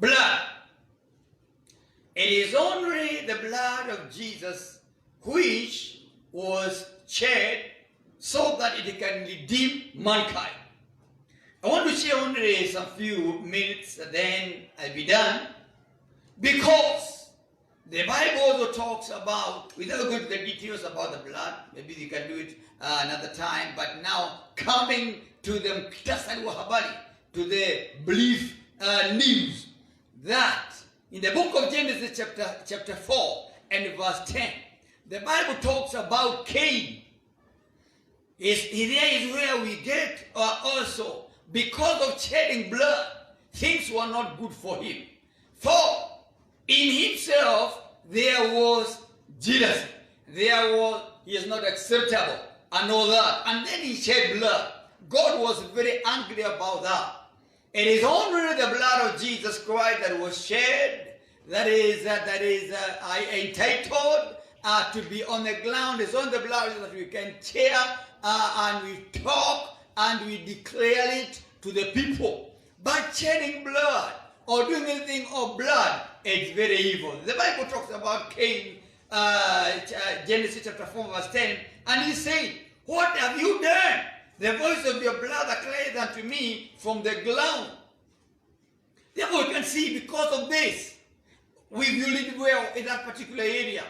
blood. It is only the blood of Jesus which was shed so that it can redeem mankind. I want to share only some few minutes, then I'll be done. Because the Bible also talks about, without going to the details about the blood, maybe you can do it another time, but now coming to the to the belief news that in the book of Genesis chapter 4 and verse 10, the Bible talks about Cain. There is where we get also, because of shedding blood, things were not good for him. For in himself there was jealousy. He is not acceptable and all that. And then he shed blood. God was very angry about that. It is only the blood of Jesus Christ that was shed that is entitled to be on the ground. It's on the blood that we can cheer and we talk and we declare it to the people. But shedding blood or doing anything of blood, it's very evil. The Bible talks about Cain, Genesis chapter 4 verse 10, and he said, "What have you done? The voice of your brother cried unto me from the ground." Therefore, you can see, because of this, you live well in that particular area.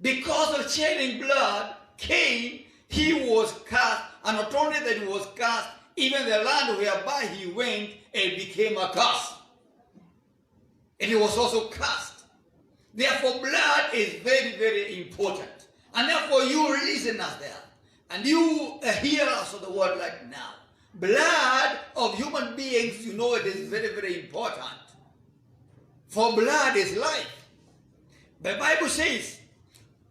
Because of shedding blood, Cain, he was cast, and not only that he was cast, even the land whereby he went, it became a curse. And he was also cast. Therefore, blood is very, very important. And therefore, you listeners there, and you hearers of the word right now, blood of human beings, you know it is very, very important. For blood is life. The Bible says,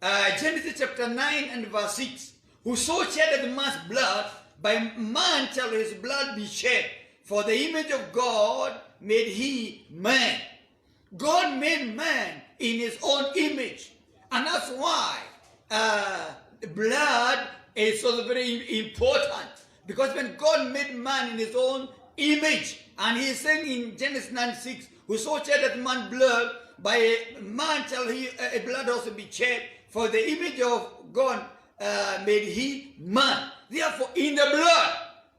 Genesis chapter 9 and verse 6, "Whoso sheddeth man's blood, by man shall his blood be shed. For the image of God made he man." God made man in his own image. And that's why blood is so very important. Because when God made man in his own image, and he is saying in Genesis 9:6, "Whoso sheddeth man's blood, by man shall his blood also be shed. For the image of God made he man." Therefore, in the blood,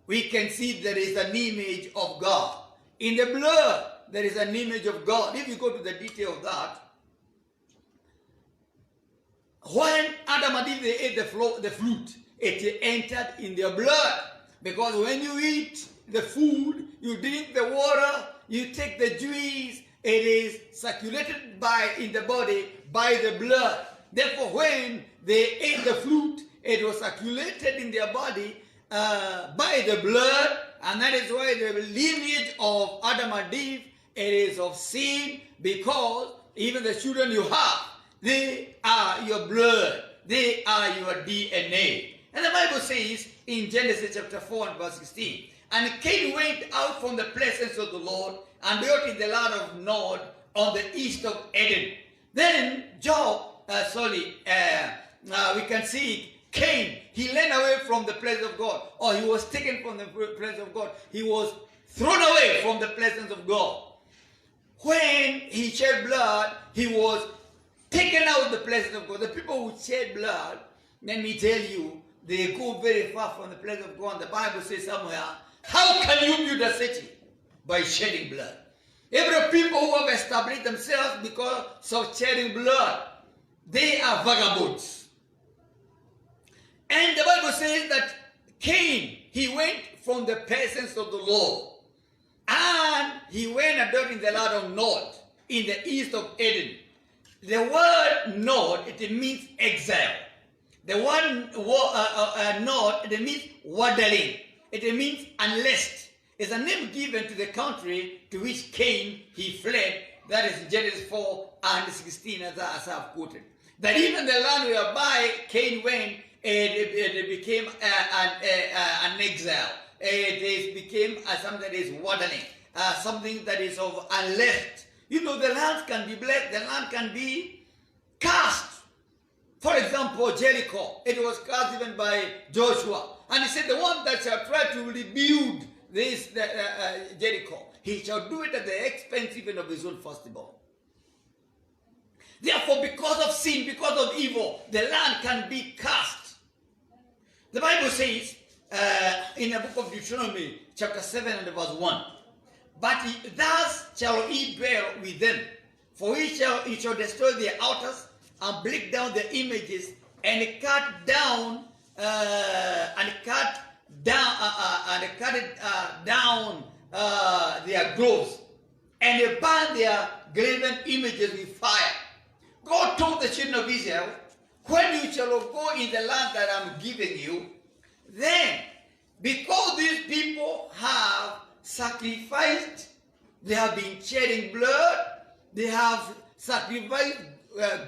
we can see there is an image of God. In the blood, there is an image of God. If you go to the detail of that, when Adam and Eve ate the fruit, it entered in their blood. Because when you eat the food, you drink the water, you take the juice, it is circulated in the body by the blood. Therefore, when they ate the fruit, it was circulated in their body by the blood, and that is why the lineage of Adam and Eve, it is of sin, because even the children you have, they are your blood, they are your DNA. And the Bible says in Genesis chapter 4 and verse 16, "And Cain went out from the presence of the Lord and dwelt in the land of Nod on the east of Eden." Then we can see Cain, he ran away from the presence of God, or he was taken from the presence of God. He was thrown away from the presence of God. When he shed blood, he was taken out of the presence of God. The people who shed blood, let me tell you, they go very far from the presence of God. The Bible says somewhere, how can you build a city? By shedding blood. Every people who have established themselves because of shedding blood, they are vagabonds. And the Bible says that Cain, he went from the presence of the Lord. And he went and dwelt in the land of Nod, in the east of Eden. The word Nod, it means exile. The word Nod, it means wandering. It means unrest. It's a name given to the country to which Cain, he fled. That is Genesis 4 and 16, as I have quoted. That even the land whereby Cain went, it became an exile. It became something that is wandering, something that is of unrest. You know, the land can be blessed, the land can be cast. For example, Jericho, it was cast even by Joshua. And he said, the one that shall try to rebuild this Jericho, he shall do it at the expense even of his own firstborn. Therefore, because of sin, because of evil, the land can be cursed. The Bible says in the book of Deuteronomy, chapter 7 and verse 1, but thus shall he dwell with them, for he shall destroy their altars and break down their images and cut down their groves and burn their graven images with fire. God told the children of Israel, when you shall go in the land that I'm giving you, then because these people have sacrificed, they have been shedding blood, they have sacrificed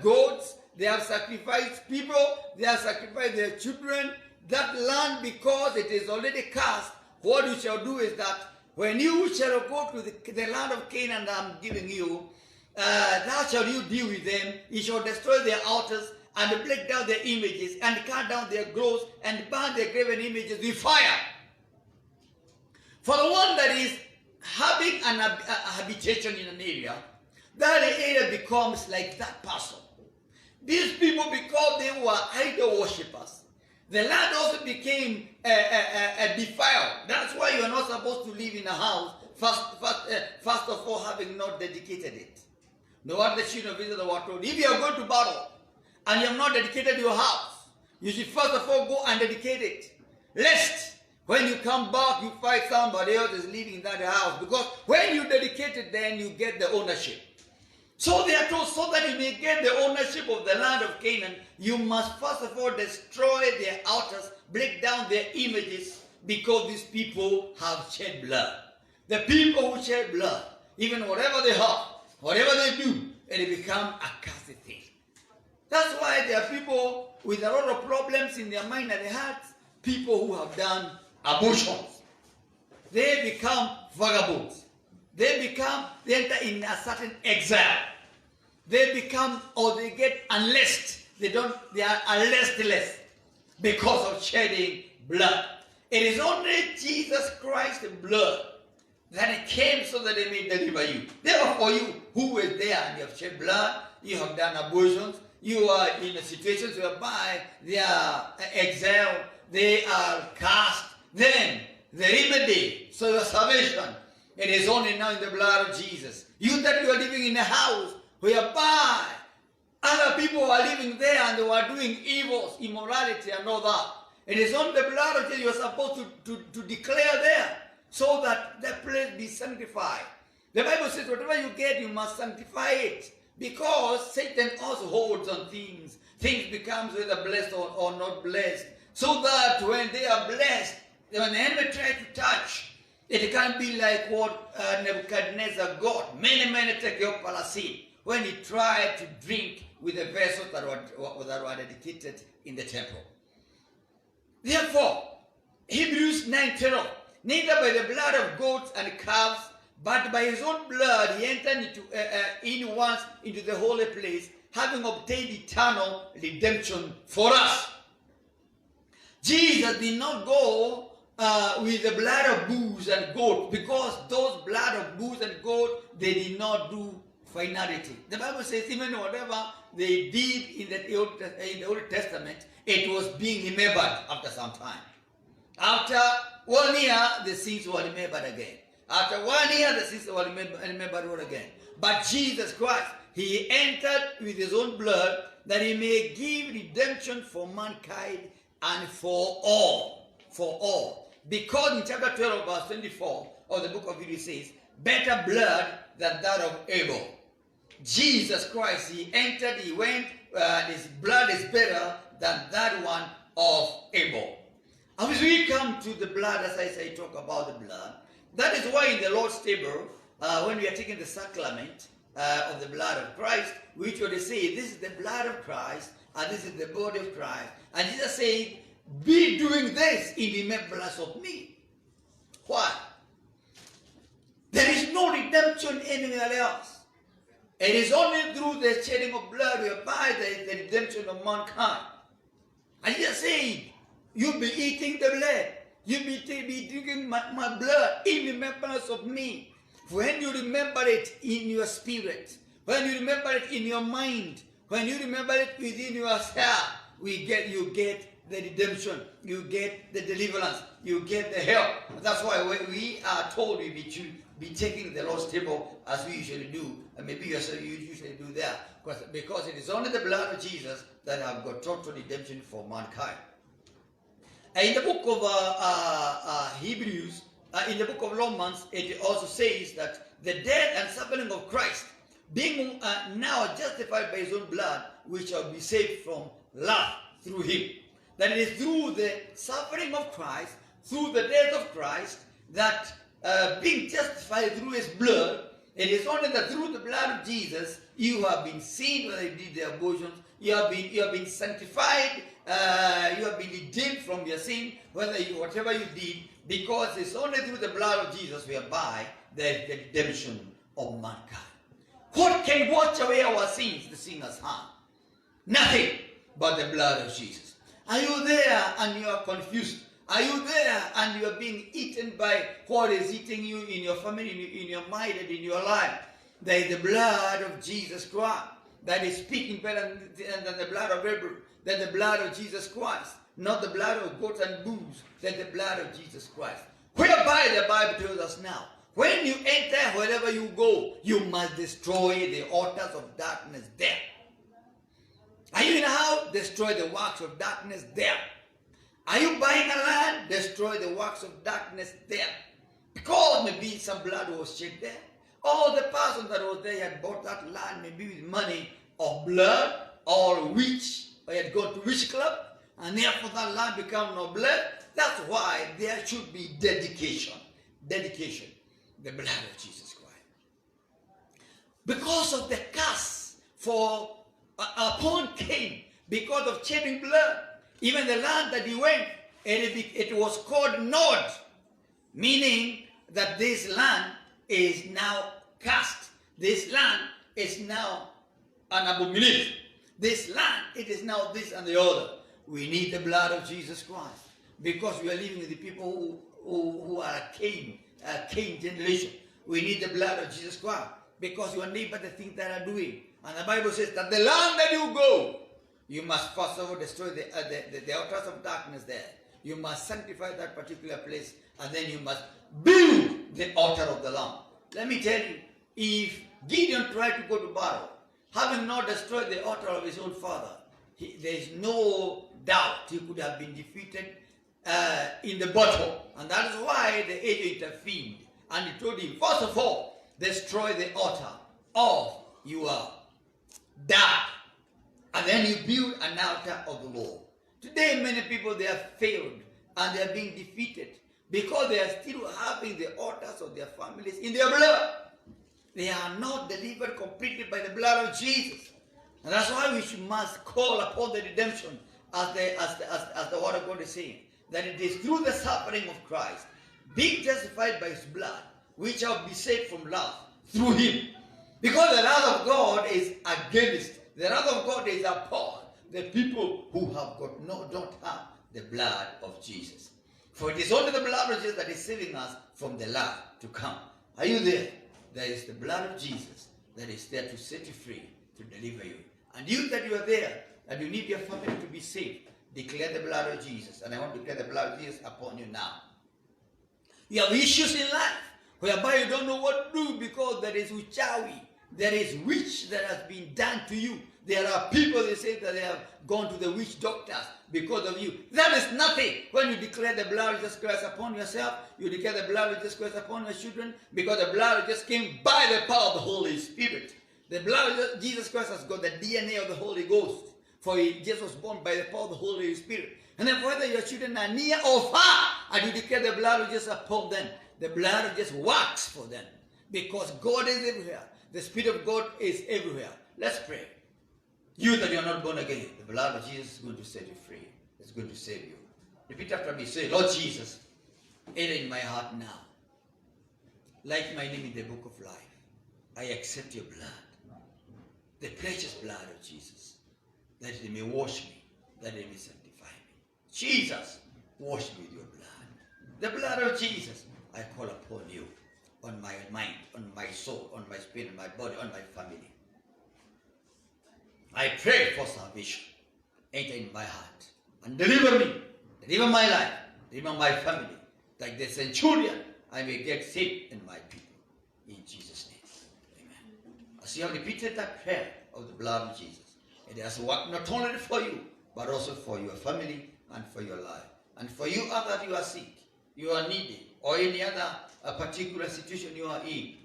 goats, they have sacrificed people, they have sacrificed their children, that land, because it is already cast, what you shall do is that when you shall go to the land of Canaan that I'm giving you, thou shalt you deal with them, you shall destroy their altars, and break down their images, and cut down their groves, and burn their graven images with fire. For the one that is having a habitation in an area, that area becomes like that person. These people, because they were idol worshippers, the land also became defiled. That's why you are not supposed to live in a house, first of all, having not dedicated it. No wonder the children of Israel were told, if you are going to battle and you have not dedicated your house, you should first of all go and dedicate it. Lest when you come back, you find somebody else is living in that house. Because when you dedicate it, then you get the ownership. So they are told, so that you may get the ownership of the land of Canaan, you must first of all destroy their altars, break down their images, because these people have shed blood. The people who shed blood, even whatever they have, whatever they do, it becomes a cursed thing. That's why there are people with a lot of problems in their mind and their hearts, people who have done abortions. They become vagabonds. They enter in a certain exile. They become, or they get unlessed. They are unlessless because of shedding blood. It is only Jesus Christ's blood that came so that they may deliver you. Therefore, for you who were there and you have shed blood, you have done abortions, you are in a situation whereby they are exiled, they are cast, then the remedy, so your salvation, it is only now in the blood of Jesus. You that you are living in a house whereby other people are living there and they were doing evils, immorality and all that. It is on the blood of Jesus you are supposed to declare there, so that the place be sanctified. The Bible says whatever you get, you must sanctify it. Because Satan also holds on things. Things becomes whether blessed or not blessed. So that when they are blessed, when the enemy tries to touch, it can be like what Nebuchadnezzar got. Many tekiopalasin, when he tried to drink with the vessels that were dedicated in the temple. Therefore, Hebrews 9:12, neither by the blood of goats and calves, but by his own blood he entered in once into the holy place, having obtained eternal redemption for us. Jesus did not go with the blood of bulls and goats, because those blood of bulls and goats, they did not do finality. The Bible says even whatever they did in the Old Testament, it was being remembered after some time. After 1 year, the sins were remembered again. After 1 year, the sins were remembered again. But Jesus Christ, he entered with his own blood that he may give redemption for mankind and for all. For all. Because in chapter 12, verse 24 of the book of Hebrews says, better blood than that of Abel. Jesus Christ, he entered, he went, his blood is better than that one of Abel. As we come to the blood, as I say, talk about the blood, that is why in the Lord's table, when we are taking the sacrament of the blood of Christ, we usually say, this is the blood of Christ, and this is the body of Christ. And Jesus said, be doing this in remembrance of me. Why? There is no redemption anywhere else. It is only through the shedding of blood whereby there is the redemption of mankind. And Jesus said, you'll be eating the blood. You'll be drinking my blood in remembrance of me. when you remember it in your spirit, when you remember it in your mind, when you remember it within yourself, you get the redemption, you get the deliverance, you get the help. That's why when we are told we be taking the Lord's table as we usually do, and maybe you usually do that, because it is only the blood of Jesus that have got total redemption for mankind. In the book of Hebrews, in the book of Romans, it also says that the death and suffering of Christ, being now justified by his own blood, we shall be saved from wrath through him. That it is through the suffering of Christ, through the death of Christ, that being justified through his blood, it is only that through the blood of Jesus, you have been saved, whether you did the abortions, you have been sanctified, you have been redeemed from your sin, whatever you did, because it's only through the blood of Jesus whereby there is the redemption of mankind. What can wash away our sins, the sinner's hand? Nothing but the blood of Jesus. Are you there and you are confused? Are you there and you are being eaten by what is eating you in your family, in your mind, and in your life? There is the blood of Jesus Christ that is speaking better than the blood of Abel, than the blood of Jesus Christ. Not the blood of goats and bulls, than the blood of Jesus Christ. Whereby the Bible tells us now, when you enter, wherever you go, you must destroy the altars of darkness there. Are you in a house? Destroy the works of darkness there. Are you buying a land? Destroy the works of darkness there. Because maybe some blood was shed there. Or the person that was there had bought that land maybe with money or blood or witch, or had gone to witch club, and therefore that land become no blood. That's why there should be dedication. Dedication. The blood of Jesus Christ. Because of the curse upon Cain, because of shedding blood, even the land that he went, it was called Nod, meaning that this land is now cursed. This land is now an abomination. This land, it is now this and the other. We need the blood of Jesus Christ, because we are living with the people who are a Cain generation. We need the blood of Jesus Christ, because your neighbor, the things that are doing. And the Bible says that the land that you go, you must first of all destroy the altars of darkness there. You must sanctify that particular place, and then you must build the altar of the Lamb. Let me tell you, if Gideon tried to go to battle, having not destroyed the altar of his own father, there is no doubt he could have been defeated in the battle. And that is why the angel intervened. And he told him, first of all, destroy the altar of your dad. And then you build an altar of the Lord. Today, many people, they have failed and they are being defeated because they are still having the altars of their families in their blood. They are not delivered completely by the blood of Jesus. And that's why we must call upon the redemption, as the word of God is saying, that it is through the suffering of Christ, being justified by his blood, we shall be saved from wrath through him. Because the wrath of God is against, the wrath of God is upon the people who don't have the blood of Jesus. For it is only the blood of Jesus that is saving us from the wrath to come. Are you there? There is the blood of Jesus that is there to set you free, to deliver you. And you that you are there, and you need your family to be saved, declare the blood of Jesus. And I want to declare the blood of Jesus upon you now. You have issues in life whereby you don't know what to do because there is uchawi. There is witch that has been done to you. There are people, they say that they have gone to the witch doctors because of you. That is nothing. When you declare the blood of Jesus Christ upon yourself, you declare the blood of Jesus Christ upon your children, because the blood just came by the power of the Holy Spirit. The blood of Jesus Christ has got the DNA of the Holy Ghost. For Jesus was born by the power of the Holy Spirit. And then whether your children are near or far, and you declare the blood of Jesus upon them, the blood of Jesus works for them. Because God is everywhere. The Spirit of God is everywhere. Let's pray. You that you are not born again, the blood of Jesus is going to set you free. It's going to save you. Repeat after me. Say, Lord Jesus, enter in my heart now. Like my name in the book of life. I accept your blood. The precious blood of Jesus. That it may wash me. That it may sanctify me. Jesus, wash me with your blood. The blood of Jesus, I call upon you. on my mind, on my soul, on my spirit, on my body, on my family. I pray for salvation. Enter in my heart and deliver me, deliver my life, deliver my family. Like the centurion, I may get saved in my people. In Jesus' name, amen. As you have repeated that prayer of the blood of Jesus, it has worked not only for you, but also for your family and for your life. And for you that you are sick, you are needy, or any other particular situation you are in,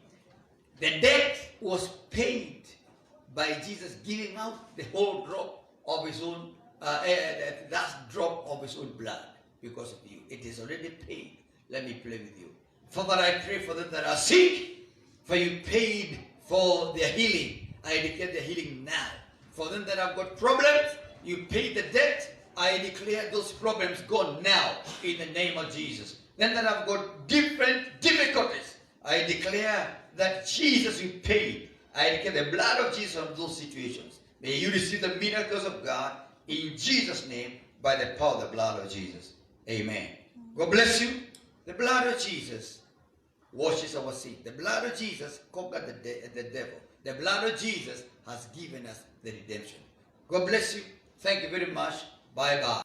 the debt was paid by Jesus giving out the whole drop of his own, that last drop of his own blood because of you. It is already paid. Let me pray with you. Father, I pray for them that are sick, for you paid for their healing. I declare their healing now. For them that have got problems, you paid the debt. I declare those problems gone now in the name of Jesus. Them that have got different difficulties, I declare that Jesus you paid. I declare the blood of Jesus on those situations. May you receive the miracles of God in Jesus' name by the power of the blood of Jesus. Amen. God bless you. The blood of Jesus washes our sin. The blood of Jesus conquered the devil. The blood of Jesus has given us the redemption. God bless you. Thank you very much. Bye-bye.